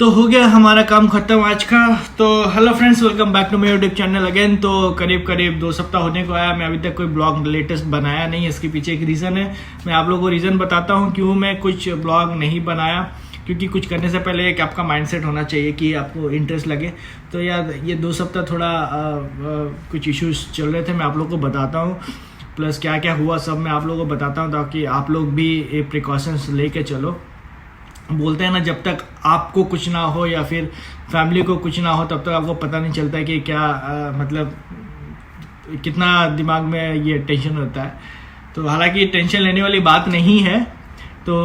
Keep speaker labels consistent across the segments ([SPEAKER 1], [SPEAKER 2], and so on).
[SPEAKER 1] तो हो गया हमारा काम खत्म आज का। तो hello friends, welcome back to my YouTube channel again. तो करीब करीब 2 सप्ताह होने को आया, मैं अभी तक कोई ब्लॉग लेटेस्ट बनाया नहीं। इसके पीछे एक रीज़न है, मैं आप लोगों को रीज़न बताता हूँ क्यों मैं कुछ ब्लॉग नहीं बनाया। क्योंकि कुछ करने से पहले एक आपका माइंडसेट होना चाहिए कि आपको इंटरेस्ट लगे। तो यार ये 2 सप्ताह थोड़ा कुछ इश्यूज चल रहे थे, मैं आप लोगों को बताता हूँ। प्लस क्या क्या हुआ सब मैं आप लोगों को बताता हूँ, ताकि आप लोग भी प्रिकॉशंस लेके चलो। बोलते हैं ना, जब तक आपको कुछ ना हो या फिर फैमिली को कुछ ना हो तब तक आपको पता नहीं चलता है कि क्या मतलब कितना दिमाग में ये टेंशन होता है। तो हालांकि टेंशन लेने वाली बात नहीं है। तो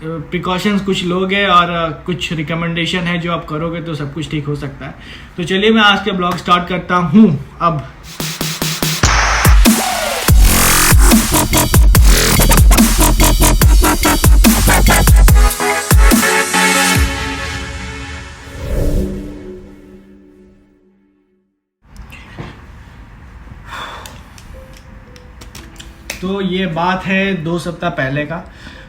[SPEAKER 1] प्रिकॉशंस कुछ लोगे और कुछ रिकमेंडेशन है जो आप करोगे तो सब कुछ ठीक हो सकता है। तो चलिए मैं आज के ब्लॉग स्टार्ट करता हूँ अब। तो ये बात है 2 सप्ताह पहले का।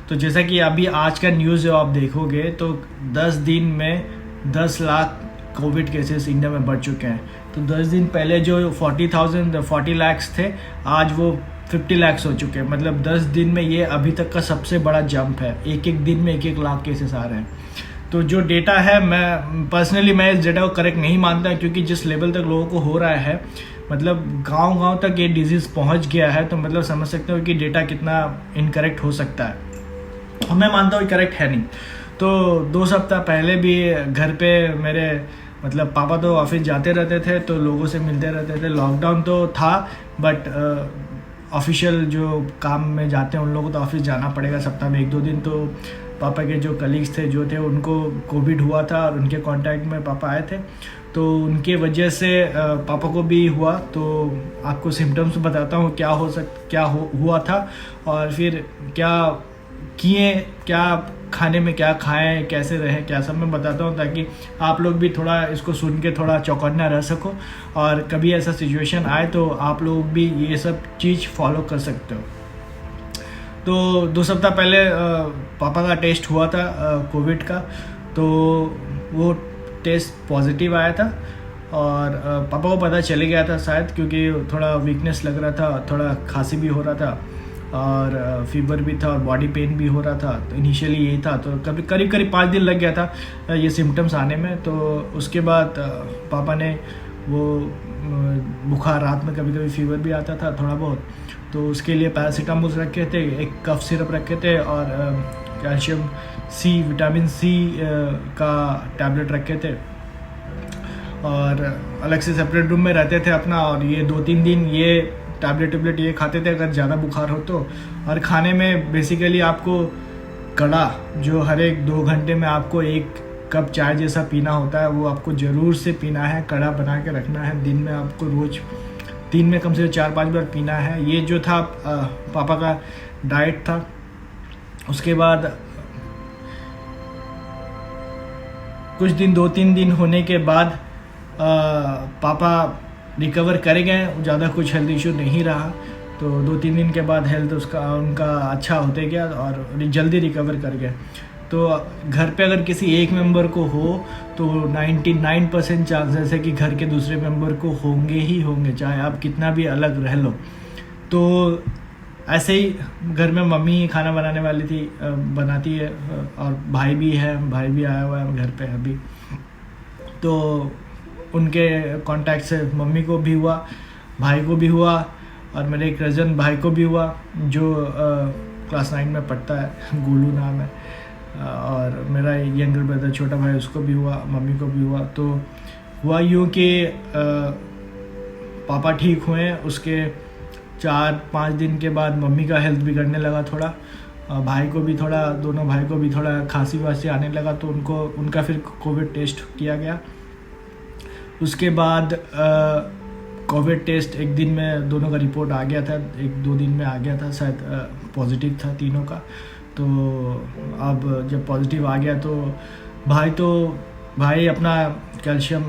[SPEAKER 1] तो जैसा कि अभी आज का न्यूज़ जो आप देखोगे तो 10 दिन में 10 लाख कोविड केसेस इंडिया में बढ़ चुके हैं। तो 10 दिन पहले जो 40 लाख थे, आज वो 50 लाख हो चुके हैं। मतलब 10 दिन में ये अभी तक का सबसे बड़ा जंप है। एक दिन में 1 लाख केसेस आ रहे हैं। तो जो डेटा है, मैं पर्सनली इस डेटा को करेक्ट नहीं मानता, क्योंकि जिस लेवल तक लोगों को हो रहा है, मतलब गांव-गांव तक ये डिजीज़ पहुंच गया है। तो मतलब समझ सकते हो कि डेटा कितना इनकरेक्ट हो सकता है। और मैं मानता हूँ करेक्ट है नहीं। तो 2 सप्ताह पहले भी घर पे मेरे मतलब पापा तो ऑफिस जाते रहते थे, तो लोगों से मिलते रहते थे। लॉकडाउन तो था, बट ऑफिशियल जो काम में जाते हैं उन लोगों को तो ऑफिस जाना पड़ेगा सप्ताह में 1-2 दिन। तो पापा के जो कलीग्स थे जो थे, उनको कोविड हुआ था और उनके कांटेक्ट में पापा आए थे। तो उनके वजह से पापा को भी हुआ। तो आपको सिम्टम्स बताता हूँ क्या हुआ था, और फिर क्या किए, क्या खाने में क्या खाएं, कैसे रहें, क्या सब मैं बताता हूँ, ताकि आप लोग भी थोड़ा इसको सुन के थोड़ा चौकन्ना रह सको। और कभी ऐसा सिचुएशन आए तो आप लोग भी ये सब चीज़ फॉलो कर सकते हो। तो 2 सप्ताह पहले पापा का टेस्ट हुआ था कोविड का। तो वो टेस्ट पॉजिटिव आया था, और पापा को पता चले गया था शायद, क्योंकि थोड़ा वीकनेस लग रहा था, थोड़ा खांसी भी हो रहा था, और फीवर भी था, और बॉडी पेन भी हो रहा था। तो इनिशियली यही था। तो करीब 5 दिन लग गया था ये सिम्टम्स आने में। तो उसके बाद पापा ने वो बुखार, रात में कभी फीवर भी आता था थोड़ा बहुत, तो उसके लिए पैरासीटामोल रखे थे, एक कफ सिरप रखे थे, और कैल्शियम सी, विटामिन सी का टैबलेट रखे थे। और अलग से सेपरेट रूम में रहते थे अपना, और ये 2-3 दिन ये टैबलेट ये खाते थे अगर ज़्यादा बुखार हो तो। और खाने में बेसिकली आपको कड़ा, जो हर एक 2 घंटे में आपको 1 कप चाय जैसा पीना होता है, वो आपको ज़रूर से पीना है। कड़ा बना के रखना है। दिन में आपको रोज़ 3 में कम से कम 4-5 बार पीना है। ये जो था पापा का डाइट था। उसके बाद कुछ दिन, 2-3 दिन होने के बाद पापा रिकवर कर गए। ज़्यादा कुछ हेल्थ इशू नहीं रहा। तो 2-3 दिन के बाद हेल्थ उनका अच्छा होते गया और जल्दी रिकवर कर गए। तो घर पे अगर किसी एक मेंबर को हो तो 99% चांसेस है कि घर के दूसरे मेंबर को होंगे ही होंगे, चाहे आप कितना भी अलग रह लो। तो ऐसे ही घर में मम्मी खाना बनाने वाली थी, बनाती है, और भाई भी है, भाई भी आया हुआ है घर पे अभी। तो उनके कांटेक्ट से मम्मी को भी हुआ, भाई को भी हुआ, और मेरे एक कज़न भाई को भी हुआ जो क्लास 9 में पढ़ता है, गोलू नाम है। और मेरा यंगर ब्रदर, छोटा भाई, उसको भी हुआ, मम्मी को भी हुआ। तो हुआ यूँ कि पापा ठीक हुए, उसके 4-5 दिन के बाद मम्मी का हेल्थ बिगड़ने लगा थोड़ा। भाई को भी थोड़ा, दोनों भाई को भी थोड़ा खांसी वासी आने लगा। तो उनका फिर कोविड टेस्ट किया गया। उसके बाद कोविड टेस्ट 1 दिन में दोनों का रिपोर्ट आ गया था, 1-2 दिन में आ गया था शायद, पॉजिटिव था तीनों का। तो अब जब पॉजिटिव आ गया तो भाई अपना कैल्शियम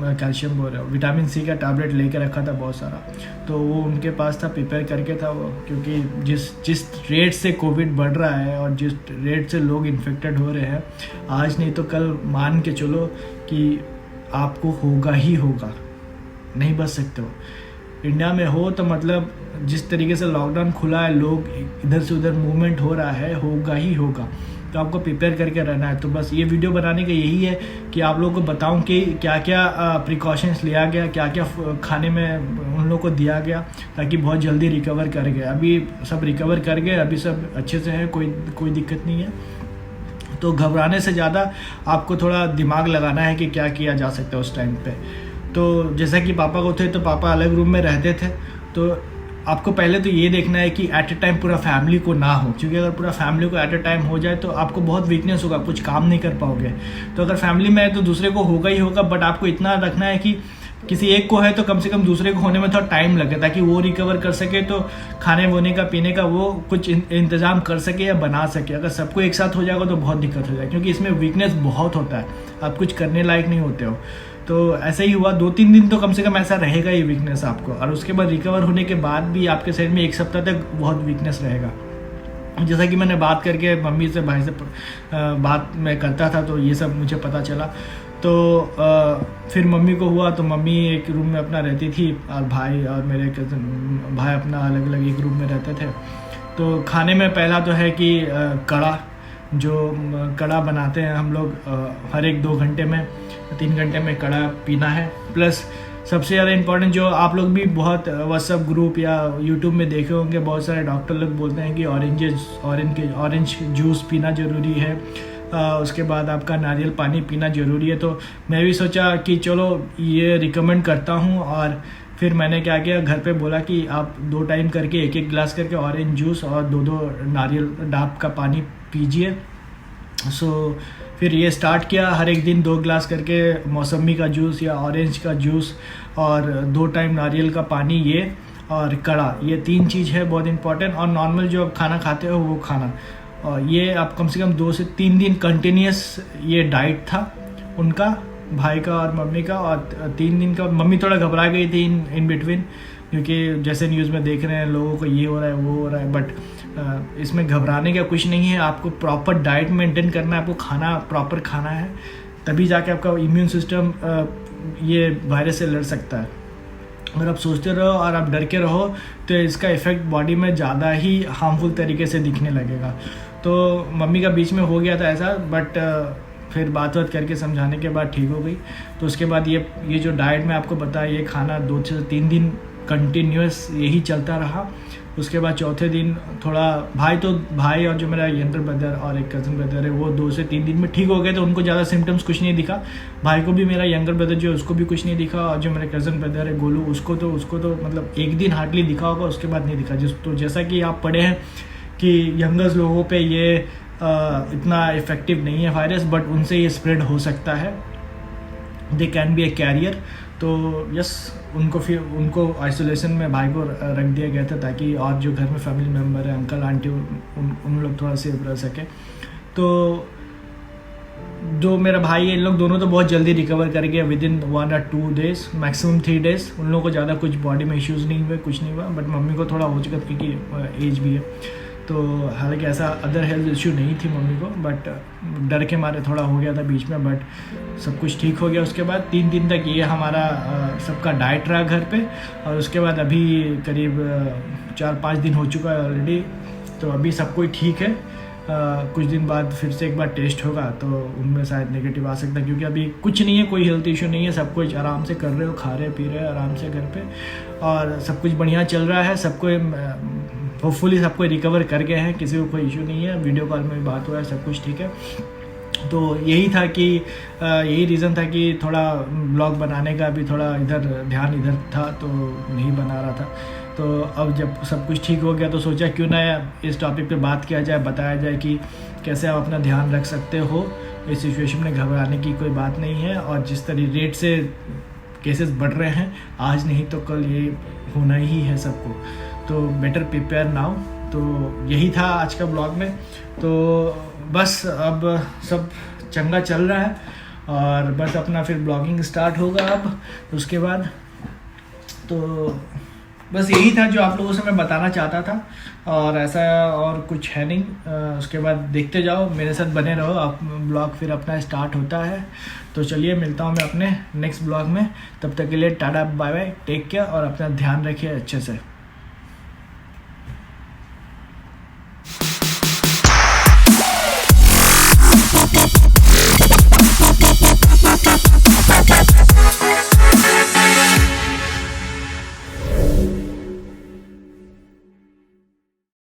[SPEAKER 1] बोल रहा हूँ, विटामिन सी का टैबलेट लेके रखा था बहुत सारा। तो वो उनके पास था, प्रिपेयर करके था वो, क्योंकि जिस रेट से कोविड बढ़ रहा है और जिस रेट से लोग इन्फेक्टेड हो रहे हैं, आज नहीं तो कल मान के चलो कि आपको होगा ही होगा, नहीं बच सकते हो। इंडिया में हो तो मतलब जिस तरीके से लॉकडाउन खुला है, लोग इधर से उधर मूवमेंट हो रहा है, होगा ही होगा। तो आपको प्रिपेयर करके रहना है। तो बस ये वीडियो बनाने का यही है कि आप लोगों को बताऊं कि क्या क्या प्रिकॉशंस लिया गया, क्या क्या खाने में उन लोगों को दिया गया, ताकि बहुत जल्दी रिकवर कर गए। अभी सब रिकवर कर गए, अभी सब अच्छे से है, कोई दिक्कत नहीं है। तो घबराने से ज़्यादा आपको थोड़ा दिमाग लगाना है कि क्या किया जा सकता है उस टाइम पे। तो जैसा कि पापा को थे, तो पापा अलग रूम में रहते थे। तो आपको पहले तो ये देखना है कि एट ए टाइम पूरा फैमिली को ना हो, क्योंकि अगर पूरा फैमिली को एट ए टाइम हो जाए तो आपको बहुत वीकनेस होगा, कुछ काम नहीं कर पाओगे। तो अगर फैमिली में है तो दूसरे को होगा ही होगा, बट आपको इतना रखना है कि किसी एक को है तो कम से कम दूसरे को होने में थोड़ा टाइम लगे, ताकि वो रिकवर कर सके, तो खाने वोने का पीने का वो कुछ इंतजाम कर सके या बना सके। अगर सबको एक साथ हो जाएगा तो बहुत दिक्कत हो जाएगी, क्योंकि इसमें वीकनेस बहुत होता है, आप कुछ करने लायक नहीं होते हो। तो ऐसा ही हुआ, 2-3 दिन तो कम से कम ऐसा रहेगा ये वीकनेस आपको, और उसके बाद रिकवर होने के बाद भी आपके शरीर में 1 सप्ताह तक बहुत वीकनेस रहेगा। जैसा कि मैंने बात करके मम्मी से, भाई से बात मैं करता था, तो ये सब मुझे पता चला। तो फिर मम्मी को हुआ, तो मम्मी एक रूम में अपना रहती थी, और भाई और मेरे कज़न भाई अपना अलग अलग एक रूम में रहते थे। तो खाने में पहला तो है कि कड़ा बनाते हैं हम लोग, हर 1-2 घंटे में, 3 घंटे में कड़ा पीना है। प्लस सबसे ज़्यादा इम्पोर्टेंट, जो आप लोग भी बहुत व्हाट्सएप ग्रुप या यूट्यूब में देखे होंगे, बहुत सारे डॉक्टर लोग बोलते हैं कि ऑरेंज जूस पीना ज़रूरी है, उसके बाद आपका नारियल पानी पीना ज़रूरी है। तो मैं भी सोचा कि चलो ये रिकमेंड करता हूँ, और फिर मैंने क्या किया, घर पे बोला कि आप 2 टाइम करके 1-1 गिलास करके ऑरेंज जूस और 2-2 नारियल डाब का पानी पीजिए। फिर ये स्टार्ट किया, हर एक दिन 2 गिलास करके मौसमी का जूस या ऑरेंज का जूस, और 2 टाइम नारियल का पानी, ये और कड़ा, ये 3 चीज़ है बहुत इंपॉर्टेंट। और नॉर्मल जो आप खाना खाते हो वो खाना, और ये आप कम से कम 2 से 3 दिन कंटिन्यूस ये डाइट था उनका, भाई का और मम्मी का। और 3 दिन का मम्मी थोड़ा घबरा गई थी इन बिटवीन, क्योंकि जैसे न्यूज़ में देख रहे हैं लोगों को ये हो रहा है वो हो रहा है, बट इसमें घबराने का कुछ नहीं है। आपको प्रॉपर डाइट मेंटेन करना है, आपको खाना प्रॉपर खाना है, तभी जाके आपका इम्यून सिस्टम ये वायरस से लड़ सकता है। अगर आप सोचते रहो और आप डर के रहो तो इसका इफ़ेक्ट बॉडी में ज़्यादा ही हार्मफुल तरीके से दिखने लगेगा। तो मम्मी का बीच में हो गया था ऐसा, बट फिर बात करके समझाने के बाद ठीक हो गई। तो उसके बाद ये जो डाइट में आपको बताया, ये खाना 2 से 3 दिन कंटिन्यूस यही चलता रहा। उसके बाद चौथे दिन थोड़ा भाई और जो मेरा यंगर ब्रदर और एक कज़न ब्रदर है, वो 2 से 3 दिन में ठीक हो गए। तो उनको ज़्यादा सिम्टम्स कुछ नहीं दिखा। भाई को भी, मेरा यंगर ब्रदर जो उसको भी कुछ नहीं दिखा, और जो मेरे कज़न ब्रदर है गोलू, उसको तो मतलब 1 दिन हार्डली दिखा होगा, उसके बाद नहीं दिखा। तो जैसा कि आप पढ़े हैं कि यंगर्स लोगों पर ये इतना इफेक्टिव नहीं है वायरस, बट उनसे ये स्प्रेड हो सकता है, they can be a carrier. तो यस, उनको आइसोलेशन में भाई को रख दिया गया था, ताकि और जो घर में फैमिली मेम्बर है, अंकल आंटी, उन लोग थोड़ा सेफ रह सके। तो जो मेरा भाई है, इन लोग दोनों तो बहुत जल्दी रिकवर कर गए, with in 1 or 2 days, maximum 3 days। उन लोगों को ज़्यादा कुछ बॉडी में इश्यूज़ नहीं हुए, कुछ नहीं हुआ, बट मम्मी को थोड़ा हो चुका, क्योंकि एज भी है। तो हालांकि ऐसा अदर हेल्थ इशू नहीं थी मम्मी को, बट डर के मारे थोड़ा हो गया था बीच में, बट सब कुछ ठीक हो गया। उसके बाद 3 दिन तक ये हमारा सबका डाइट रहा घर पे, और उसके बाद अभी करीब 4-5 दिन हो चुका है ऑलरेडी। तो अभी सब कोई ठीक है। कुछ दिन बाद फिर से एक बार टेस्ट होगा, तो उनमें शायद नेगेटिव आ सकता है, क्योंकि अभी कुछ नहीं है, कोई हेल्थ इशू नहीं है, सब कुछ आराम से कर रहे हो, खा रहे पी रहे हो आराम से घर पे, और सब कुछ बढ़िया चल रहा है। सबको होपफुली सबको रिकवर कर गए हैं, किसी को कोई इशू नहीं है। वीडियो कॉल में भी बात हुआ है, सब कुछ ठीक है। तो यही था कि यही रीज़न था कि थोड़ा ब्लॉग बनाने का भी थोड़ा ध्यान इधर था, तो नहीं बना रहा था। तो अब जब सब कुछ ठीक हो गया, तो सोचा क्यों ना इस टॉपिक पे बात किया जाए, बताया जाए कि कैसे आप अपना ध्यान रख सकते हो। इस सिचुएशन में घबराने की कोई बात नहीं है, और जिस तरह रेट से केसेस बढ़ रहे हैं, आज नहीं तो कल ये होना ही है सबको। तो बेटर प्रिपेयर नाउ। तो यही था आज का ब्लॉग में। तो बस अब सब चंगा चल रहा है, और बस अपना फिर ब्लॉगिंग स्टार्ट होगा अब उसके बाद। तो बस यही था जो आप लोगों से मैं बताना चाहता था, और ऐसा और कुछ है नहीं। उसके बाद देखते जाओ, मेरे साथ बने रहो, आप ब्लॉग फिर अपना स्टार्ट होता है। तो चलिए मिलता हूँ मैं अपने नेक्स्ट ब्लॉग में, तब तक के लिए tata bye bye, take care और अपना ध्यान रखिए अच्छे से।